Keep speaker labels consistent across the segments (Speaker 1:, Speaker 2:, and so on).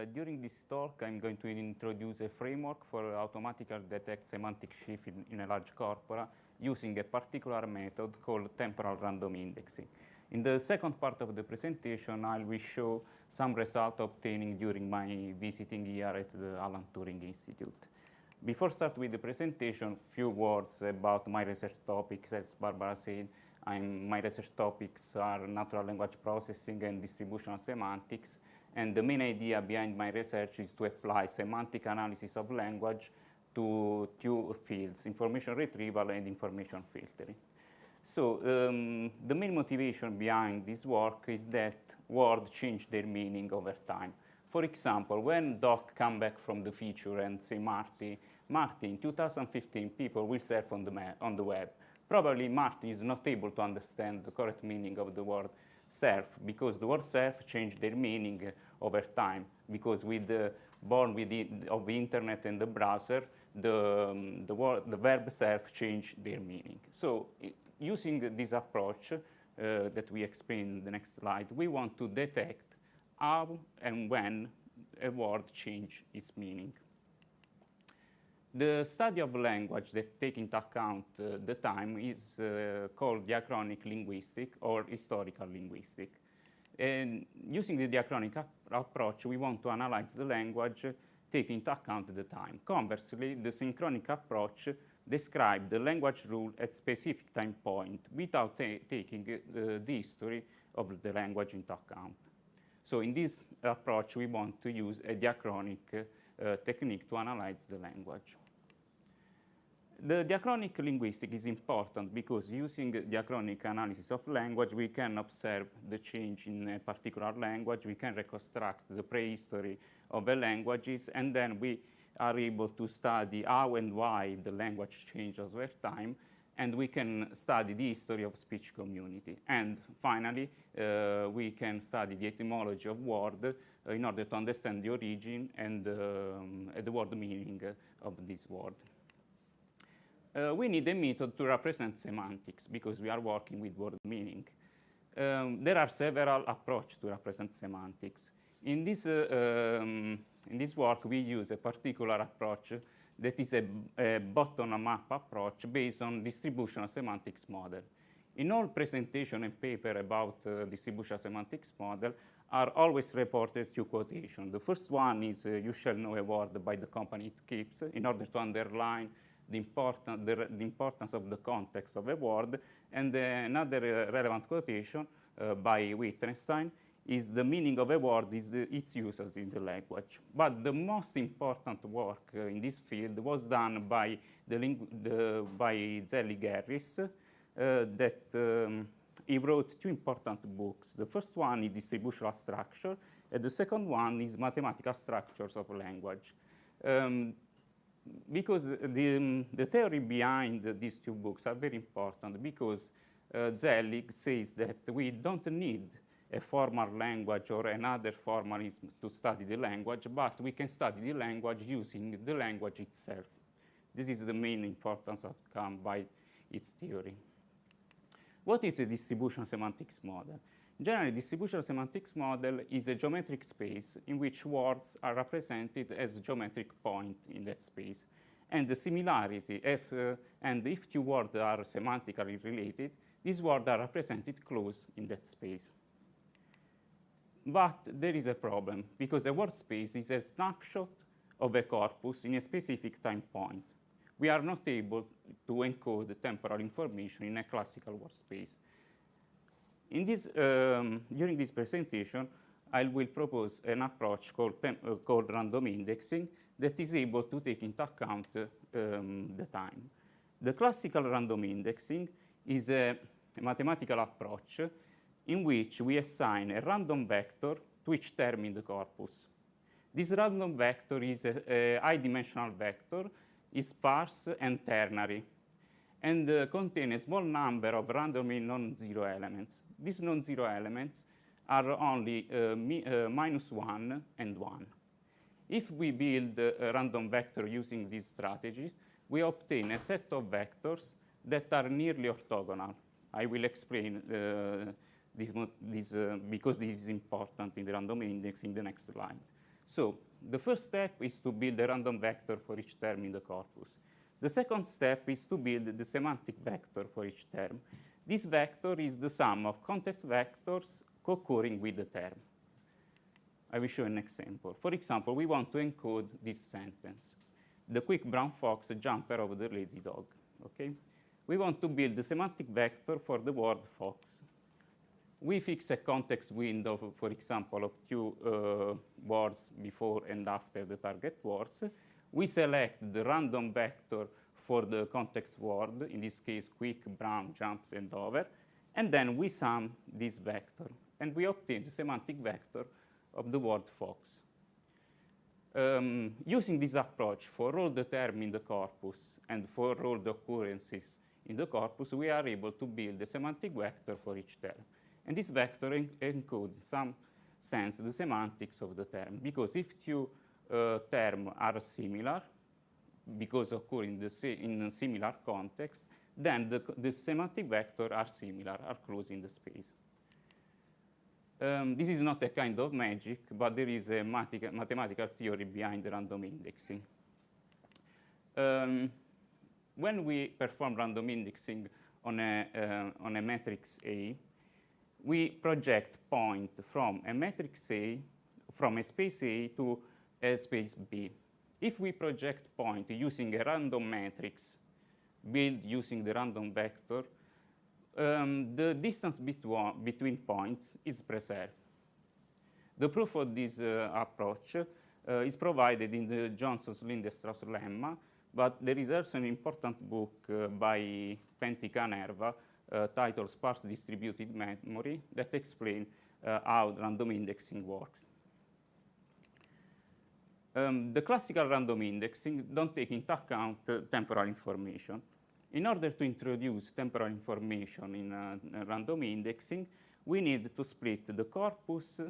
Speaker 1: During this talk, I'm going to introduce a framework for automatically detect semantic shift in a large corpora using a particular method called temporal random indexing. In the second part of the presentation, I will show some results obtained during my visiting here at the Turing Institute. Before start with the presentation, few words about my research topics. As Barbara said, my research topics are natural language processing and distributional semantics. And the main idea behind my research is to apply semantic analysis of language to two fields, information retrieval and information filtering. So the main motivation behind this work is that words change their meaning over time. For example, when Doc come back from the future and say Marty, in 2015 people will surf on the web. Probably Marty is not able to understand the correct meaning of the word surf because the word surf changed their meaning over time. Because with the of the internet and the browser, the verb surf changed their meaning. So using this approach that we explain in the next slide, we want to detect how and when a word changes its meaning. The study of language that takes into account the time is called diachronic linguistic or historical linguistic. And using the diachronic approach, we want to analyze the language taking into account the time. Conversely, the synchronic approach describes the language rule at specific time point without taking the history of the language into account. So in this approach, we want to use a diachronic technique to analyze the language. The diachronic linguistic is important because using diachronic analysis of language, we can observe the change in a particular language, we can reconstruct the prehistory of the languages, and then we are able to study how and why the language changes over time, and we can study the history of speech community. And finally, we can study the etymology of word in order to understand the origin and the word meaning of this word. We need a method to represent semantics because we are working with word meaning. There are several approaches to represent semantics. In this work, we use a particular approach that is a bottom-up approach based on distributional semantics model. In all presentation and paper about distributional semantics model are always reported two quotations. The first one is you shall know a word by the company it keeps in order to underline the importance of the context of a word, and another relevant quotation by Wittgenstein is the meaning of a word is its uses in the language. But the most important work in this field was done by Zelli-Gerris that he wrote two important books. The first one is Distributional Structure, and the second one is Mathematical Structures of Language. Because the theory behind these two books are very important because Zellig says that we don't need a formal language or another formalism to study the language, but we can study the language using the language itself. This is the main importance outcome by its theory. What is a distributional semantics model? Generally, distributional semantics model is a geometric space in which words are represented as geometric points in that space. And the similarity, if two words are semantically related, these words are represented close in that space. But there is a problem, because a word space is a snapshot of a corpus in a specific time point. We are not able to encode temporal information in a classical word space. During this presentation, I will propose an approach called random indexing that is able to take into account the time. The classical random indexing is a mathematical approach in which we assign a random vector to each term in the corpus. This random vector is a high-dimensional vector, is sparse and ternary, and contain a small number of randomly non-zero elements. These non-zero elements are only -1 and 1. If we build a random vector using these strategies, we obtain a set of vectors that are nearly orthogonal. I will explain this because this is important in the random index in the next slide. So the first step is to build a random vector for each term in the corpus. The second step is to build the semantic vector for each term. This vector is the sum of context vectors co-occurring with the term. I will show an example. For example, we want to encode this sentence. The quick brown fox jumped over the lazy dog. Okay? We want to build the semantic vector for the word fox. We fix a context window, for example, of 2 words before and after the target words. We select the random vector for the context word, in this case, quick, brown, jumps, and over. And then we sum this vector. And we obtain the semantic vector of the word fox. Using this approach for all the terms in the corpus and for all the occurrences in the corpus, we are able to build a semantic vector for each term. And this vector encodes, in some sense, the semantics of the term. Because if 2 terms are similar, because occur in a similar context, then the semantic vectors are similar, are close in the space. This is not a kind of magic, but there is a mathematical theory behind the random indexing. When we perform random indexing on a matrix A, we project point from a matrix A, from a space A to a space B. If we project point using a random matrix built using the random vector, the distance between points is preserved. The proof of this approach is provided in the Johnson-Lindström lemma, but there is also an important book by Pentti-Kanerva titled Sparse Distributed Memory that explains how random indexing works. The classical random indexing don't take into account temporal information. In order to introduce temporal information in random indexing, we need to split the corpus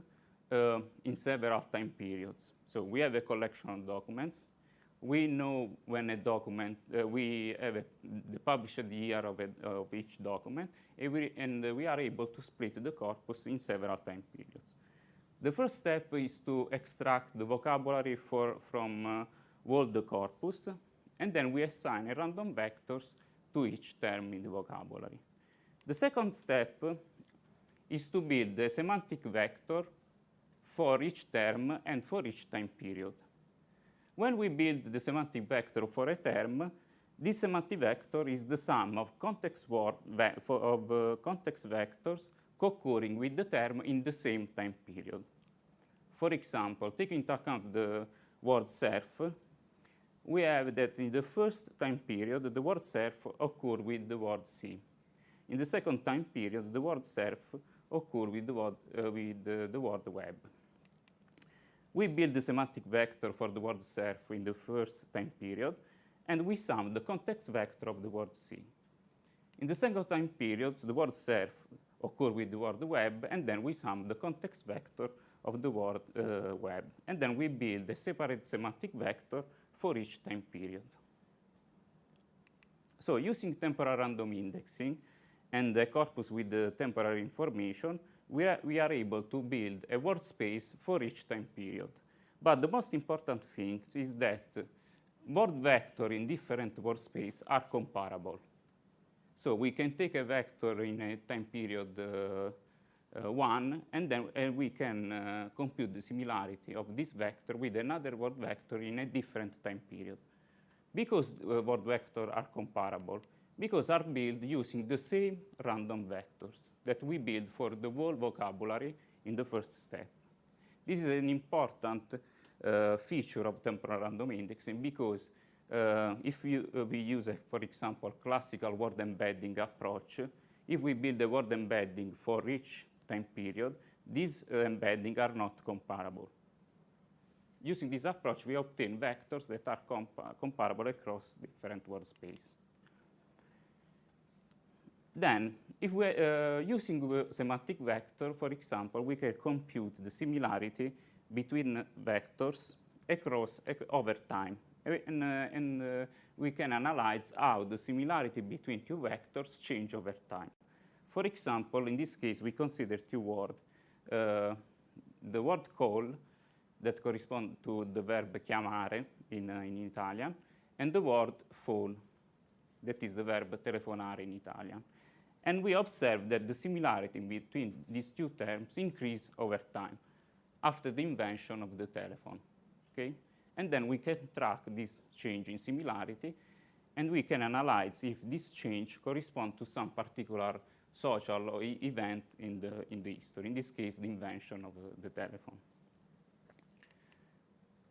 Speaker 1: in several time periods. So we have a collection of documents. We know when a document, we have the published year of each document, and we are able to split the corpus in several time periods. The first step is to extract the vocabulary from all the corpus, and then we assign a random vectors to each term in the vocabulary. The second step is to build a semantic vector for each term and for each time period. When we build the semantic vector for a term, this semantic vector is the sum of context vectors co-occurring with the term in the same time period. For example, taking into account the word surf, we have that in the first time period, the word surf occurs with the word sea. In the second time period, the word surf occurs with the word web. We build the semantic vector for the word surf in the first time period, and we sum the context vector of the word sea. In the second time period, the word surf occurs with the word web, and then we sum the context vector of the word web. And then we build a separate semantic vector for each time period. So using temporal random indexing and a corpus with the temporal information, we are able to build a word space for each time period. But the most important thing is that word vectors in different word spaces are comparable. So we can take a vector in a time period 1, and then we can compute the similarity of this vector with another word vector in a different time period. Because word vectors are comparable, because are built using the same random vectors that we build for the whole vocabulary in the first step. This is an important feature of temporal random indexing because if we use, for example, classical word embedding approach, if we build a word embedding for each time period, these embeddings are not comparable. Using this approach, we obtain vectors that are comparable across different word spaces. Then, if we're using semantic vector, for example, we can compute the similarity between vectors over time. And we can analyze how the similarity between two vectors change over time. For example, in this case, we consider two words. The word call, that correspond to the verb chiamare in Italian, and the word phone, that is the verb telefonare in Italian. And we observe that the similarity between these two terms increase over time after the invention of the telephone. Okay? And then we can track this change in similarity, and we can analyze if this change corresponds to some particular social event in the history, in this case, the invention of the telephone.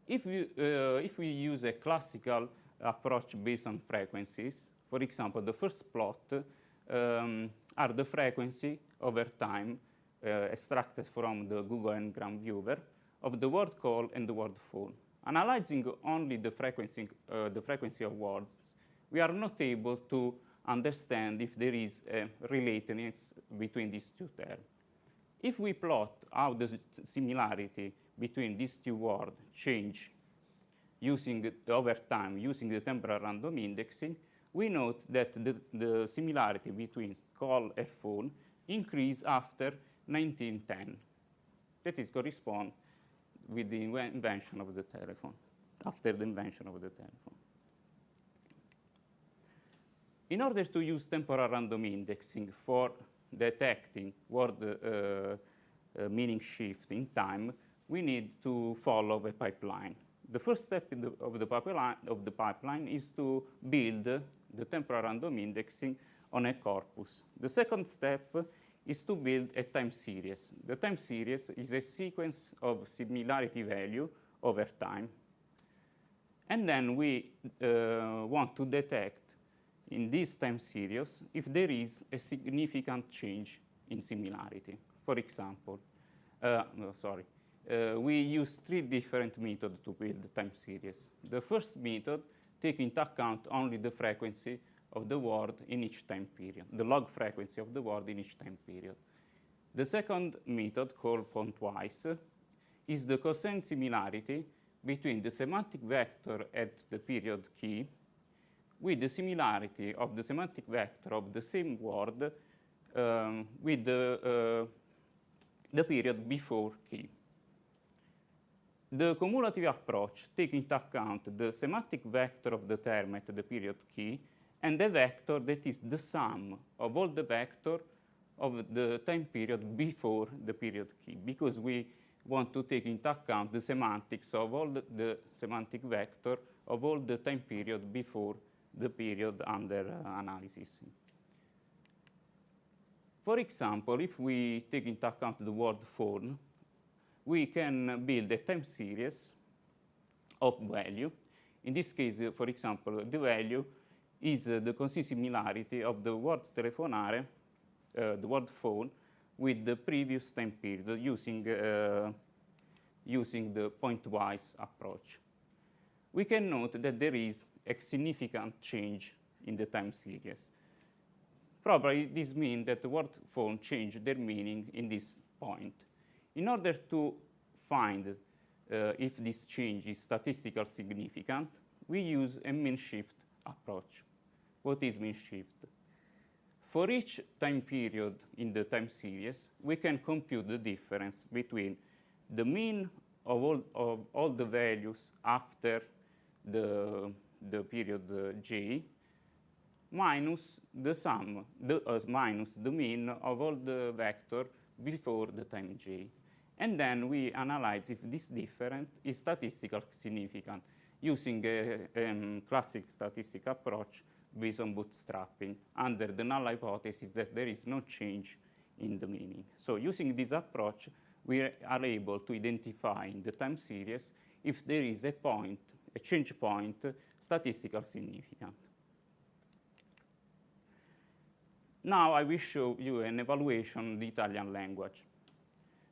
Speaker 1: If we use a classical approach based on frequencies, for example, the first plot are the frequency over time extracted from the Google Ngram viewer of the word call and the word phone. Analyzing only the frequency of words, we are not able to understand if there is a relatedness between these two terms. If we plot how the similarity between these two words change over time using the temporal random indexing, we note that the similarity between call and phone increase after 1910. That is correspond with the invention of the telephone, after the invention of the telephone. In order to use temporal random indexing for detecting word meaning shift in time, we need to follow a pipeline. The first step of the pipeline is to build the temporal random indexing on a corpus. The second step is to build a time series. The time series is a sequence of similarity value over time. And then we want to detect in this time series if there is a significant change in similarity. For example, we use 3 different methods to build the time series. The first method takes into account only the frequency of the word in each time period, the log frequency of the word in each time period. The second method, called pointwise, is the cosine similarity between the semantic vector at the period key with the similarity of the semantic vector of the same word with the period before key. The cumulative approach takes into account the semantic vector of the term at the period key and the vector that is the sum of all the vector of the time period before the period key, because we want to take into account the semantics of all the semantic vector of all the time period before the period under analysis. For example, if we take into account the word phone, we can build a time series of value. In this case, for example, the value is the cosine similarity of the word telefonare, the word phone, with the previous time period using the pointwise approach. We can note that there is a significant change in the time series. Probably this means that the word phone changed their meaning in this point. In order to find if this change is statistically significant, we use a mean shift approach. What is mean shift? For each time period in the time series, we can compute the difference between the mean of all the values after the period j minus the sum, minus the mean of all the vector before the time j. And then we analyze if this difference is statistically significant using a classic statistical approach based on bootstrapping under the null hypothesis that there is no change in the meaning. So using this approach, we are able to identify in the time series if there is a point, a change point, statistically significant. Now I will show you an evaluation of the Italian language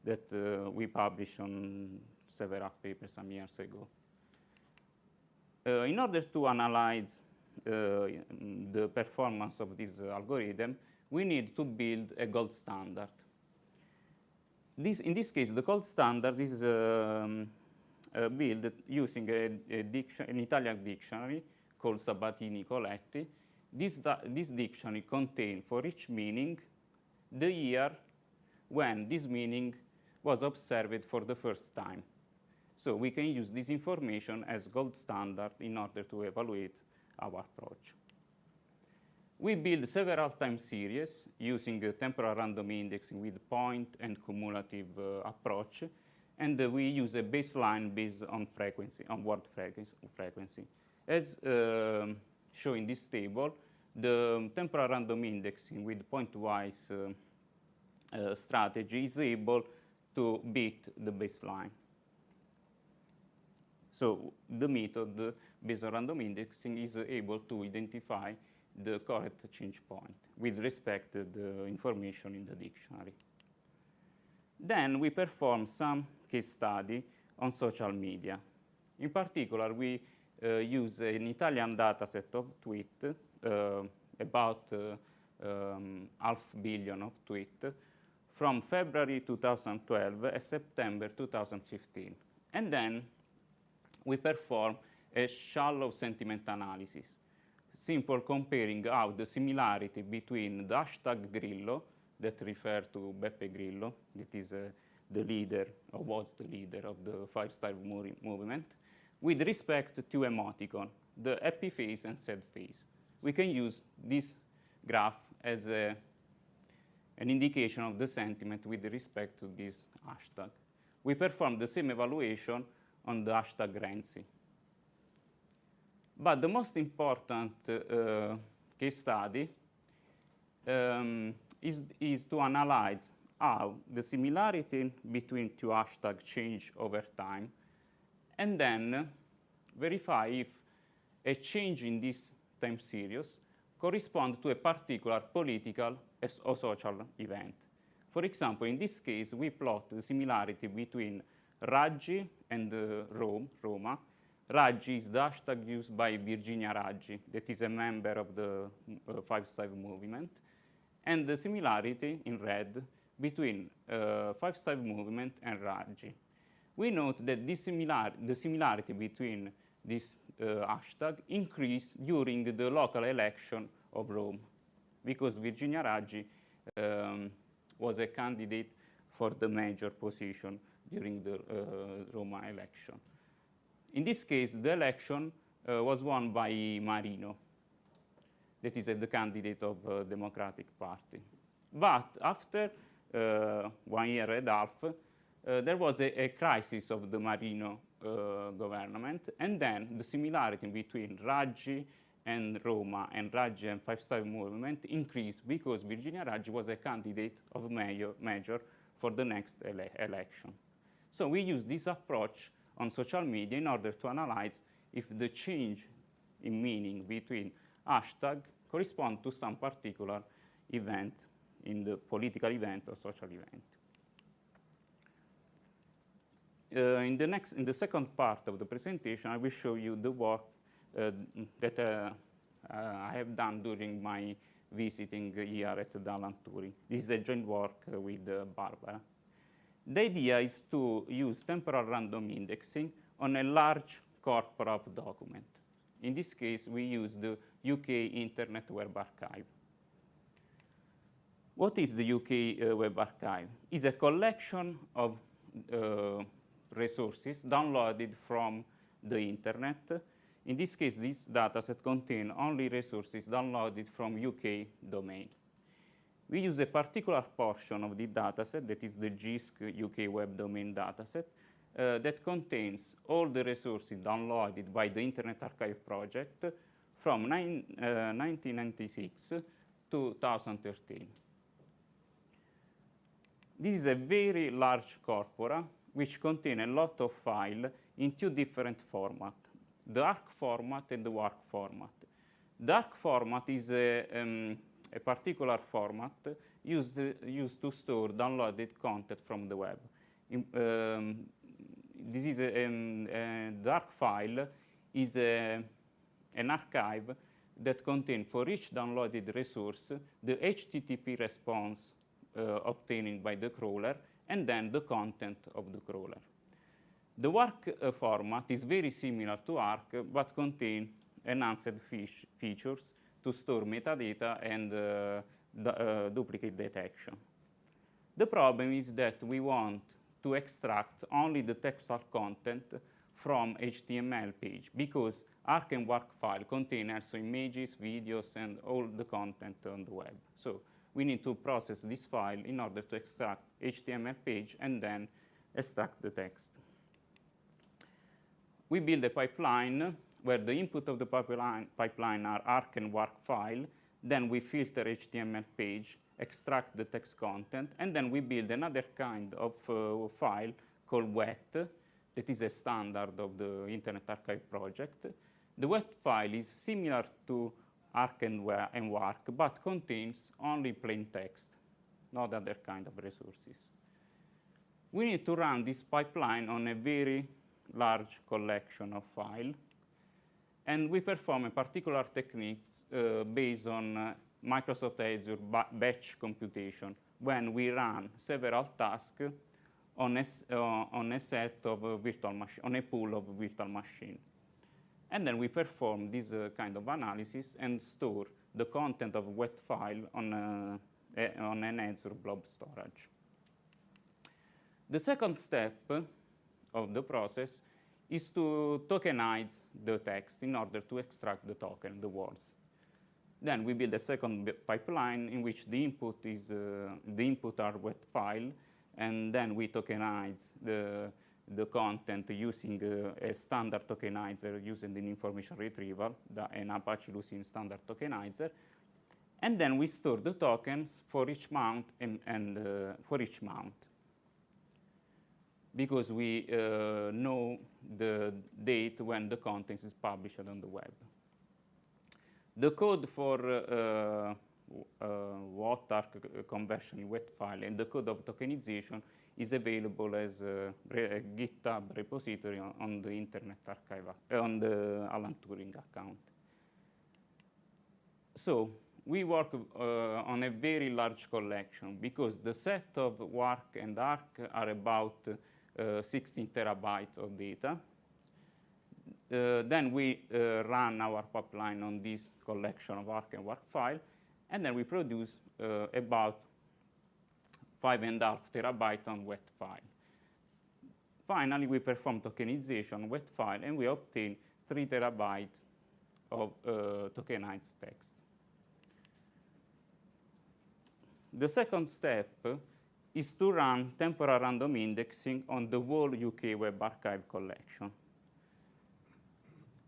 Speaker 1: that we published on several papers some years ago. In order to analyze the performance of this algorithm, we need to build a gold standard. In this case, the gold standard is built using an Italian dictionary called Sabatini-Coletti. This dictionary contains, for each meaning, the year when this meaning was observed for the first time. So we can use this information as gold standard in order to evaluate our approach. We build several time series using temporal random indexing with point and cumulative approach, and we use a baseline based on frequency, on word frequency. As shown in this table, the temporal random indexing with pointwise strategy is able to beat the baseline. So the method based on random indexing is able to identify the correct change point with respect to the information in the dictionary. Then we perform some case study on social media. In particular, we use an Italian dataset of tweets, about 500 million of tweets, from February 2012 and September 2015. And then we perform a shallow sentiment analysis, simple comparing how the similarity between the hashtag Grillo, that refers to Beppe Grillo, that is the leader, or was the leader of the five-star movement, with respect to emoticon, the happy face and sad face. We can use this graph as an indication of the sentiment with respect to this hashtag. We perform the same evaluation on the hashtag Renzi. But the most important case study is to analyze how the similarity between two hashtags change over time, and then verify if a change in this time series corresponds to a particular political or social event. For example, in this case, we plot the similarity between Raggi and Roma. Raggi is the hashtag used by Virginia Raggi, that is a member of the five-star movement, and the similarity in red between five-star movement and Raggi. We note that the similarity between this hashtag increased during the local election of Rome, because Virginia Raggi was a candidate for the major position during the Roma election. In this case, the election was won by Marino, that is the candidate of the Democratic Party. But after 1 year and a half, there was a crisis of the Marino government, and then the similarity between Raggi and Roma and Raggi and five-star movement increased because Virginia Raggi was a candidate of major for the next election. So we use this approach on social media in order to analyze if the change in meaning between hashtag correspond to some particular event in the political event or social event. In the second part of the presentation, I will show you the work that I have done during my visiting here at Alan Turing. This is a joint work with Barbara. The idea is to use temporal random indexing on a large corpora of document. In this case, we use the UK Internet Web Archive. What is the UK Web Archive? It's a collection of resources downloaded from the internet. In this case, this dataset contains only resources downloaded from UK domain. We use a particular portion of the dataset, that is the GISC UK Web Domain dataset, that contains all the resources downloaded by the Internet Archive project from 1996 to 2013. This is a very large corpora which contains a lot of files in two different formats, the ARC format and the WARC format. The ARC format is a particular format used to store downloaded content from the web. This is the ARC file is an archive that contains for each downloaded resource the HTTP response obtained by the crawler and then the content of the crawler. The WARC format is very similar to ARC but contains enhanced features to store metadata and duplicate detection. The problem is that we want to extract only the textual content from HTML page, because arc and warc file contain also images, videos, and all the content on the web. So we need to process this file in order to extract HTML page and then extract the text. We build a pipeline where the input of the pipeline are arc and warc file. Then we filter HTML page, extract the text content, and then we build another kind of file called wet, that is a standard of the Internet Archive project. The wet file is similar to arc and warc, but contains only plain text, not other kind of resources. We need to run this pipeline on a very large collection of files, and we perform a particular technique based on Microsoft Azure batch computation, when we run several tasks on a set of virtual machine, on a pool of virtual machine. And then we perform this kind of analysis and store the content of wet file on an Azure blob storage. The second step of the process is to tokenize the text in order to extract the token, the words. Then we build a second pipeline in which the input are wet file, and then we tokenize the content using a standard tokenizer using an information retrieval, an Apache Lucene standard tokenizer. And then we store the tokens for each mount and for each mount, because we know the date when the content is published on the web. The code for WOT-ARC conversion in wet file and the code of tokenization is available as a GitHub repository on the Internet Archive, on the Alan Turing account. So we work on a very large collection, because the set of warc and arc are about 16 terabytes of data. Then we run our pipeline on this collection of arc and warc file, and then we produce about 5.5 terabytes on wet file. Finally, we perform tokenization on wet file, and we obtain 3 terabytes of tokenized text. The second step is to run temporal random indexing on the whole UK Web Archive collection.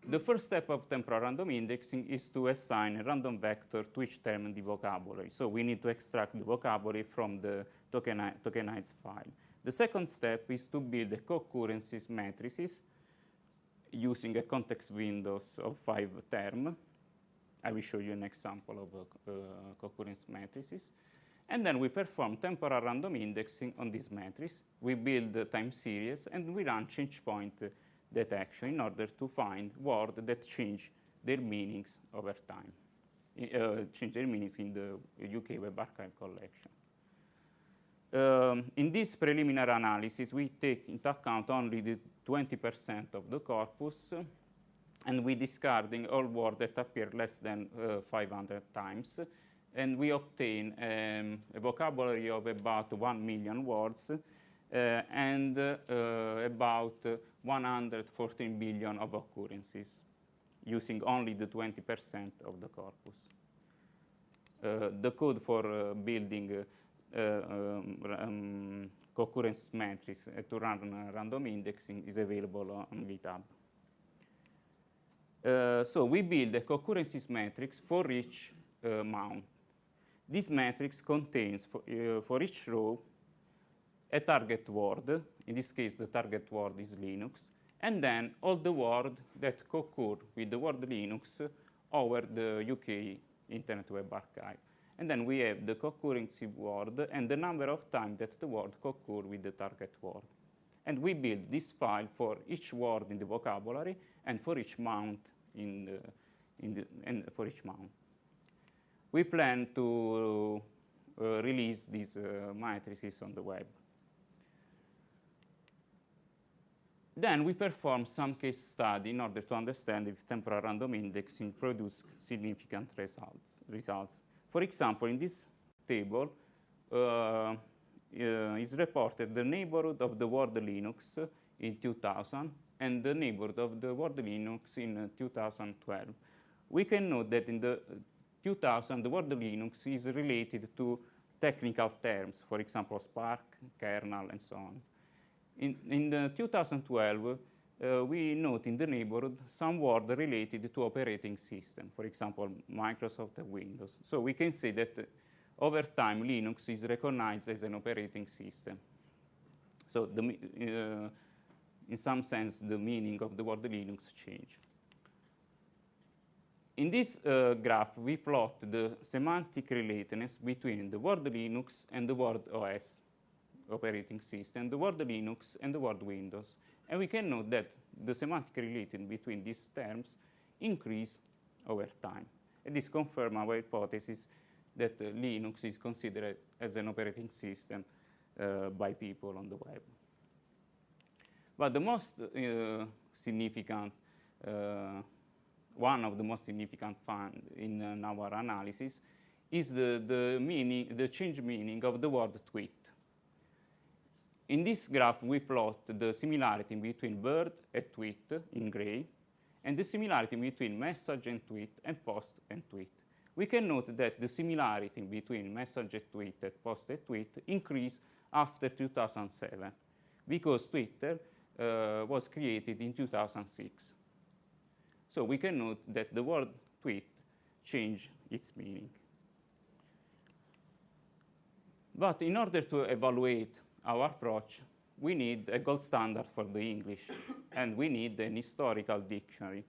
Speaker 1: The first step of temporal random indexing is to assign a random vector to each term in the vocabulary. So we need to extract the vocabulary from the tokenized file. The second step is to build a co-occurrences matrices using a context windows of 5 terms. I will show you an example of co-occurrence matrices. And then we perform temporal random indexing on this matrix. We build the time series, and we run change point detection in order to find words that change their meanings over time, change their meanings in the UK Web Archive collection. In this preliminary analysis, we take into account only the 20% of the corpus, and we discarding all words that appear less than 500 times. And we obtain a vocabulary of about 1 million words and about 114 billion of occurrences, using only the 20% of the corpus. The code for building co-occurrence matrix to run random indexing is available on GitHub. So we build a co-occurrences matrix for each mount. This matrix contains, for each row, a target word. In this case, the target word is Linux, and then all the words that co-occur with the word Linux over the UK Internet Web Archive. And then we have the co-occurrence word and the number of times that the word co-occur with the target word. And we build this file for each word in the vocabulary and for each mount for each mount. We plan to release these matrices on the web. Then we perform some case study in order to understand if temporal random indexing produces significant results. For example, in this table, is reported the neighborhood of the word Linux in 2000 and the neighborhood of the word Linux in 2012. We can note that in the 2000, the word Linux is related to technical terms, for example, Spark, kernel, and so on. In the 2012, we note in the neighborhood some word related to operating system, for example, Microsoft and Windows. So we can say that over time, Linux is recognized as an operating system. So in some sense, the meaning of the word Linux changed. In this graph, we plot the semantic relatedness between the word Linux and the word OS, operating system, the word Linux and the word Windows. And we can note that the semantic relatedness between these terms increase over time. And this confirms our hypothesis that Linux is considered as an operating system by people on the web. But the most significant one of the most significant findings in our analysis is the change meaning of the word tweet. In this graph, we plot the similarity between bird and tweet in gray, and the similarity between message and tweet and post and tweet. We can note that the similarity between message and tweet and post and tweet increased after 2007, because Twitter was created in 2006. So we can note that the word tweet changed its meaning. But in order to evaluate our approach, we need a gold standard for the English, and we need an historical dictionary.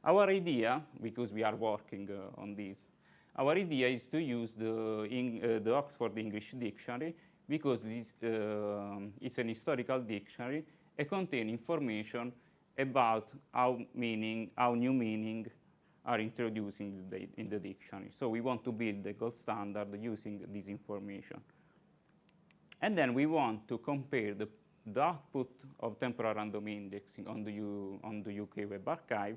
Speaker 1: Our idea, because we are working on this, our idea is to use the Oxford English Dictionary, because it's an historical dictionary and contains information about how new meaning are introduced in the dictionary. So we want to build the gold standard using this information. And then we want to compare the output of temporal random indexing on the UK Web Archive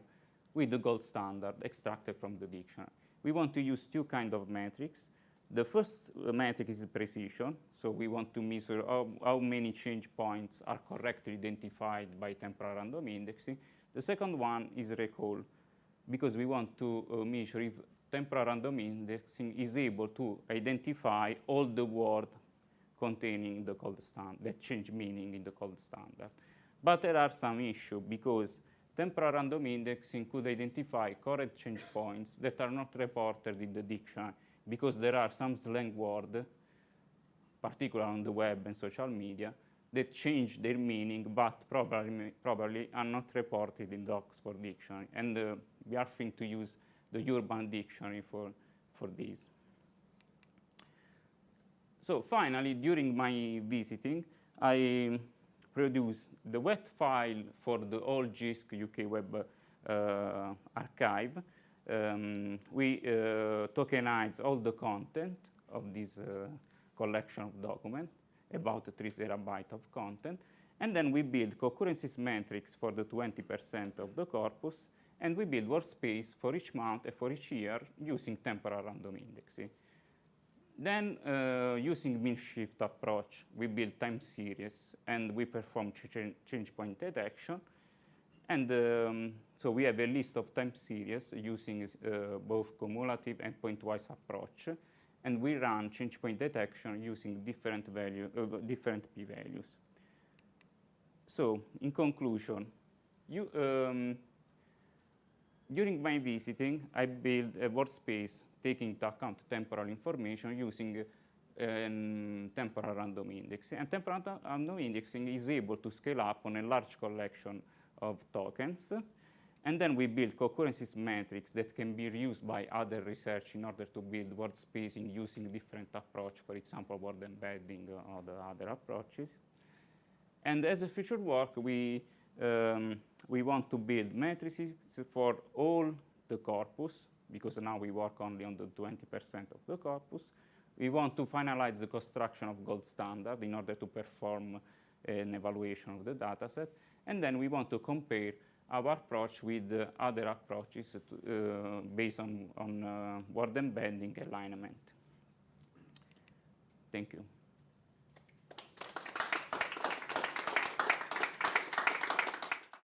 Speaker 1: with the gold standard extracted from the dictionary. We want to use two kinds of metrics. The first metric is precision, so we want to measure how many change points are correctly identified by temporal random indexing. The second one is recall, because we want to measure if temporal random indexing is able to identify all the words containing the gold standard, that change meaning in the gold standard. But there are some issues, because temporal random indexing could identify correct change points that are not reported in the dictionary, because there are some slang words, particularly on the web and social media, that change their meaning, but probably are not reported in the Oxford Dictionary. And we are thinking to use the Urban Dictionary for this. So finally, during my visiting, I produced the wet file for the whole JISC UK Web Archive. We tokenize all the content of this collection of documents, about 3 terabytes of content, and then we build concurrency metrics for the 20% of the corpus, and we build WordSpace for each month and for each year using temporal random indexing. Then, using mean shift approach, we build time series, and we perform change point detection. And so we have a list of time series using both cumulative and pointwise approach. And we run change point detection using different p-values. So, in conclusion, during my visiting, I built a WordSpace taking into account temporal information using temporal random indexing. And temporal random indexing is able to scale up on a large collection of tokens. And then we build concurrency metrics that can be reused by other research in order to build word spacing using different approach, for example, word embedding or the other approaches. And as a future work, we want to build matrices for all the corpus, because now we work only on the 20% of the corpus. We want to finalize the construction of gold standard in order to perform an evaluation of the dataset. And then we want to compare our approach with other approaches based on word embedding alignment. Thank you.